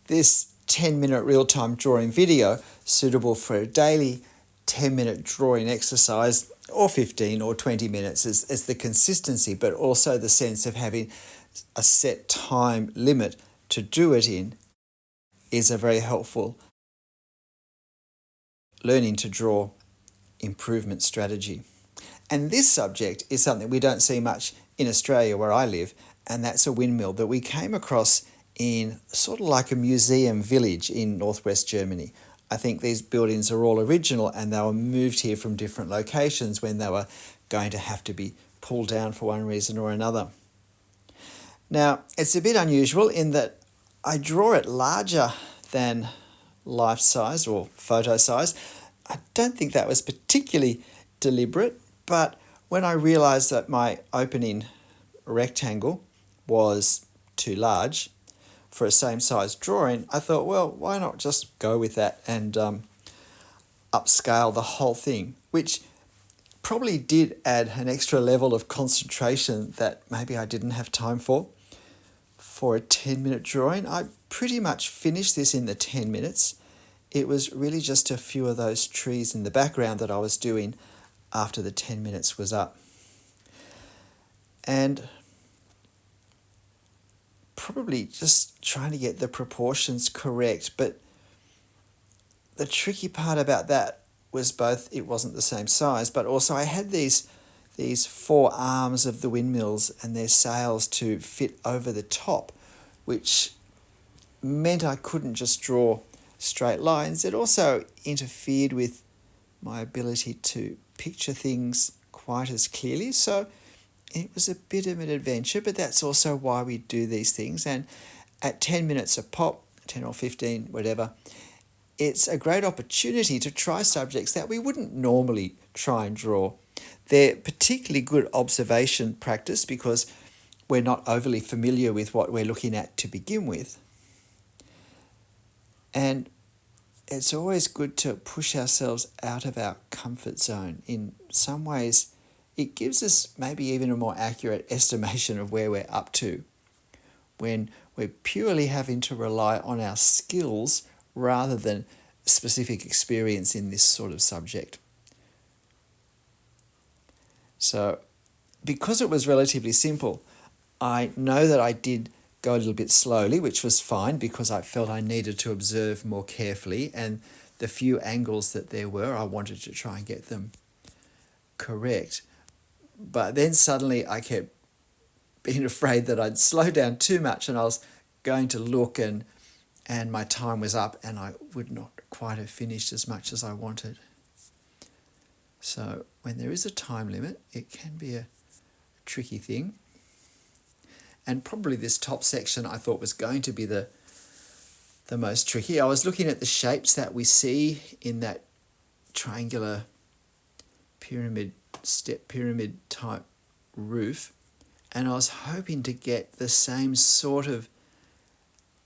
this 10-minute real-time drawing video suitable for a daily 10-minute drawing exercise, or 15 or 20 minutes as the consistency, but also the sense of having a set time limit to do it in, is a very helpful learning to draw improvement strategy. And this subject is something we don't see much in Australia where I live, and that's a windmill that we came across in sort of like a museum village in northwest Germany. I think these buildings are all original and they were moved here from different locations when they were going to have to be pulled down for one reason or another. Now, it's a bit unusual in that I draw it larger than life size or photo size. I don't think that was particularly deliberate, but when I realised that my opening rectangle was too large for a same size drawing, I thought, well, why not just go with that and upscale the whole thing, which probably did add an extra level of concentration that maybe I didn't have time for a 10-minute drawing. I pretty much finished this in the 10 minutes. It was really just a few of those trees in the background that I was doing after the 10 minutes was up. And probably just trying to get the proportions correct, but the tricky part about that was both it wasn't the same size, but also I had these four arms of the windmills and their sails to fit over the top, which meant I couldn't just draw straight lines. It also interfered with my ability to picture things quite as clearly. So it was a bit of an adventure, but that's also why we do these things. And at 10 minutes a pop, 10 or 15, whatever, it's a great opportunity to try subjects that we wouldn't normally try and draw. They're particularly good observation practice because we're not overly familiar with what we're looking at to begin with. And it's always good to push ourselves out of our comfort zone. In some ways, it gives us maybe even a more accurate estimation of where we're up to when we're purely having to rely on our skills rather than specific experience in this sort of subject. So, because it was relatively simple, I know that I did go a little bit slowly, which was fine because I felt I needed to observe more carefully, and the few angles that there were, I wanted to try and get them correct. But then suddenly I kept being afraid that I'd slow down too much and I was going to look and my time was up and I would not quite have finished as much as I wanted. So when there is a time limit, it can be a tricky thing. And probably this top section I thought was going to be the most tricky. I was looking at the shapes that we see in that triangular pyramid, step pyramid type roof, and I was hoping to get the same sort of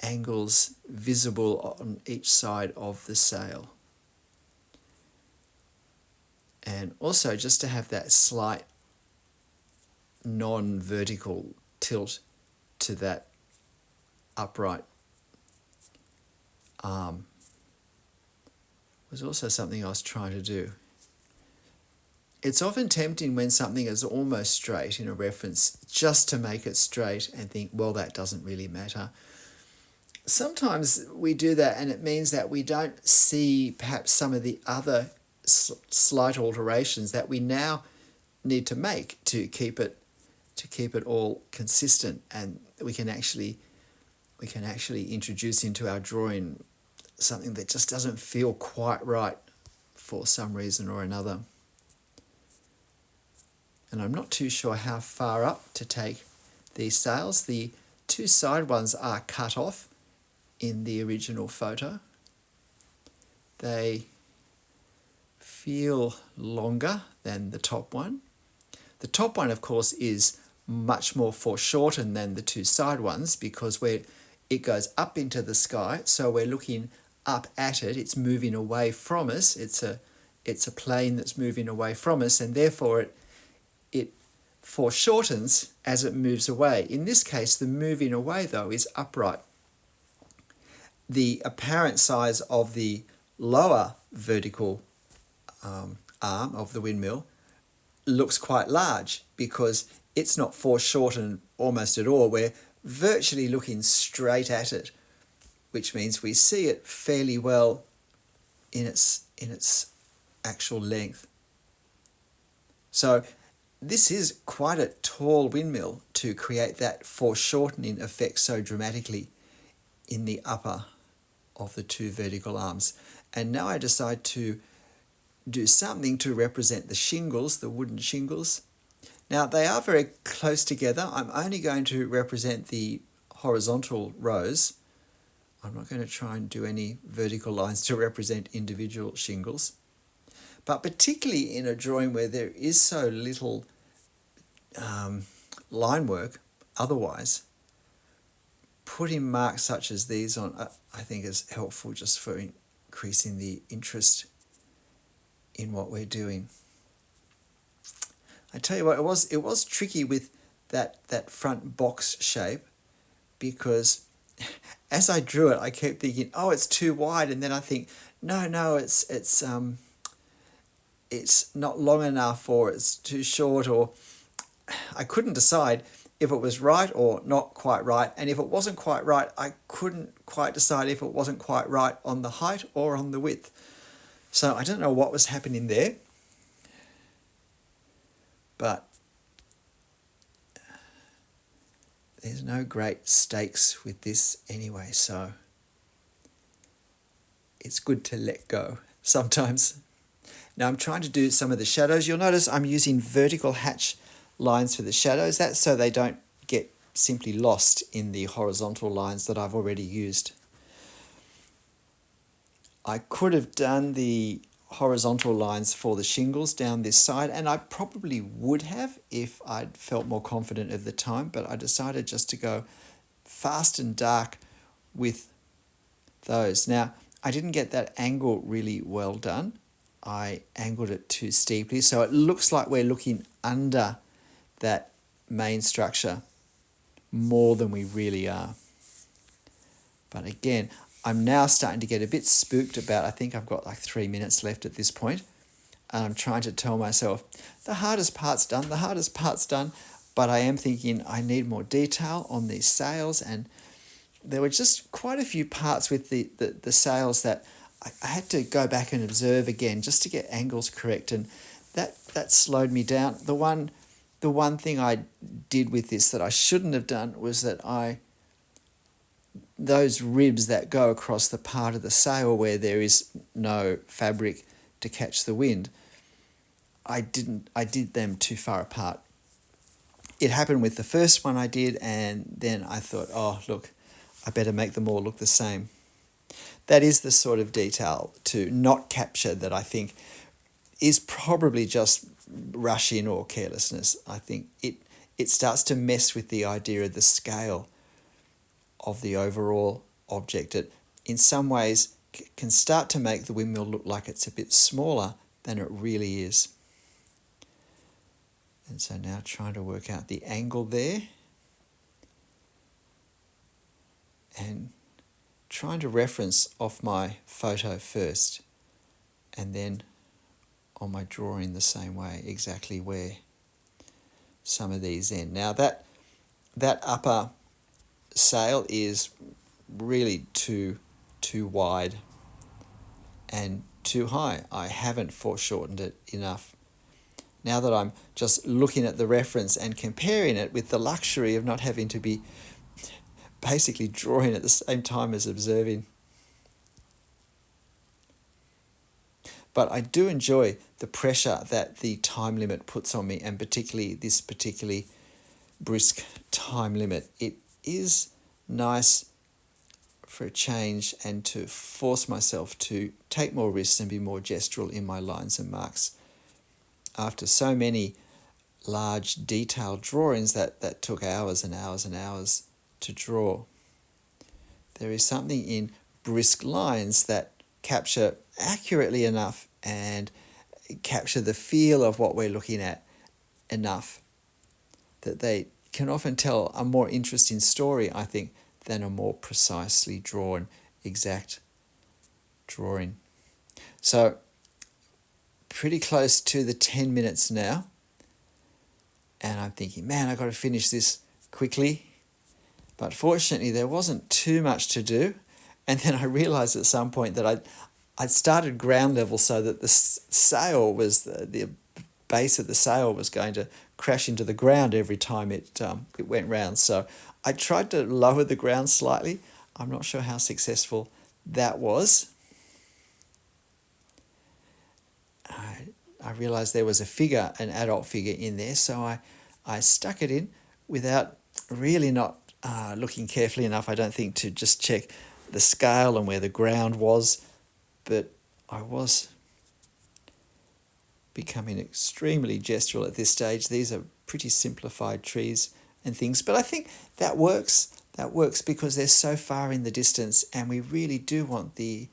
angles visible on each side of the sail. And also just to have that slight non-vertical tilt to that upright arm was also something I was trying to do. It's often tempting when something is almost straight in a reference just to make it straight and think, well, that doesn't really matter. Sometimes we do that and it means that we don't see perhaps some of the other slight alterations that we now need to make to keep it all consistent, and we can actually introduce into our drawing something that just doesn't feel quite right for some reason or another. And I'm not too sure how far up to take these sails. The two side ones are cut off in the original photo. They feel longer than the top one. The top one, of course, is much more foreshortened than the two side ones because it goes up into the sky, so we're looking up at it. It's moving away from us. It's a plane that's moving away from us, and therefore it foreshortens as it moves away. In this case, the moving away, though, is upright. the apparent size of the lower vertical arm of the windmill looks quite large because it's not foreshortened almost at all. We're virtually looking straight at it, which means we see it fairly well in its actual length. So this is quite a tall windmill to create that foreshortening effect so dramatically in the upper of the two vertical arms. And now I decide to do something to represent the shingles, the wooden shingles. Now they are very close together. I'm only going to represent the horizontal rows. I'm not going to try and do any vertical lines to represent individual shingles. But particularly in a drawing where there is so little line work otherwise, putting marks such as these on, I think, is helpful just for increasing the interest in what we're doing. I tell you what, it was tricky with that front box shape, because as I drew it, I kept thinking, oh, it's too wide, and then I think, no, it's not long enough, or it's too short, or I couldn't decide if it was right or not quite right. And if it wasn't quite right, I couldn't quite decide if it wasn't quite right on the height or on the width. So I don't know what was happening there, but there's no great stakes with this anyway, so it's good to let go sometimes. Now I'm trying to do some of the shadows. You'll notice I'm using vertical hatch lines for the shadows. That's so they don't get simply lost in the horizontal lines that I've already used. I could have done the horizontal lines for the shingles down this side, and I probably would have if I'd felt more confident at the time, but I decided just to go fast and dark with those. Now, I didn't get that angle really well done. I angled it too steeply, so it looks like we're looking under that main structure more than we really are. But again, I'm now starting to get a bit spooked about, I think I've got like 3 minutes left at this point, and I'm trying to tell myself, the hardest part's done, but I am thinking I need more detail on these sails, and there were just quite a few parts with the sails that I had to go back and observe again just to get angles correct, and that slowed me down. The one thing I did with this that I shouldn't have done was that those ribs that go across the part of the sail where there is no fabric to catch the wind, I did them too far apart. It happened with the first one I did, and then I thought, oh, look, I better make them all look the same. That is the sort of detail to not capture that I think is probably just rushing or carelessness. I think it starts to mess with the idea of the scale of the overall object. It, in some ways, can start to make the windmill look like it's a bit smaller than it really is. And so now trying to work out the angle there, and trying to reference off my photo first, and then on my drawing the same way, exactly where some of these end. Now that upper sail is really too wide and too high. I haven't foreshortened it enough. Now that I'm just looking at the reference and comparing it with the luxury of not having to be basically drawing at the same time as observing. But I do enjoy the pressure that the time limit puts on me, and particularly this particularly brisk time limit. It is nice for a change and to force myself to take more risks and be more gestural in my lines and marks. After so many large detailed drawings that took hours and hours and hours to draw, there is something in brisk lines that capture accurately enough and capture the feel of what we're looking at enough that they can often tell a more interesting story, I think, than a more precisely drawn exact drawing. So pretty close to the 10 minutes now. And I'm thinking, man, I've got to finish this quickly. But fortunately, there wasn't too much to do. And then I realized at some point that I'd started ground level so that the sail was, the base of the sail was going to crash into the ground every time it went round. So I tried to lower the ground slightly. I'm not sure how successful that was. I realized there was a figure, an adult figure in there, so I stuck it in without really not looking carefully enough, I don't think, to just check the scale and where the ground was. But I was becoming extremely gestural at this stage. These are pretty simplified trees and things, but I think that works. That works because they're so far in the distance, and we really do want the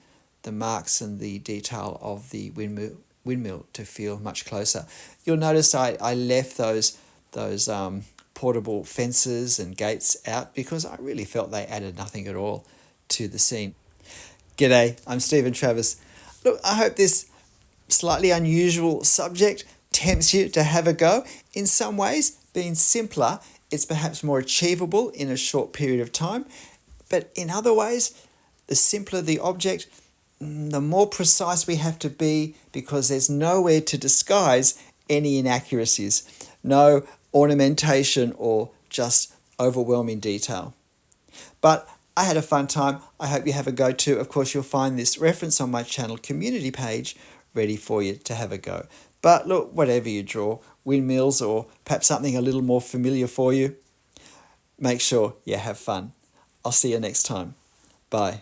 marks and the detail of the windmill to feel much closer. You'll notice I left those portable fences and gates out because I really felt they added nothing at all to the scene. G'day, I'm Stephen Travers. Look, I hope this slightly unusual subject tempts you to have a go. In some ways, being simpler, it's perhaps more achievable in a short period of time. But in other ways, the simpler the object, the more precise we have to be, because there's nowhere to disguise any inaccuracies, no ornamentation or just overwhelming detail. But I had a fun time. I hope you have a go too. Of course, you'll find this reference on my channel community page ready for you to have a go. But look, whatever you draw, windmills or perhaps something a little more familiar for you, make sure you have fun. I'll see you next time. Bye.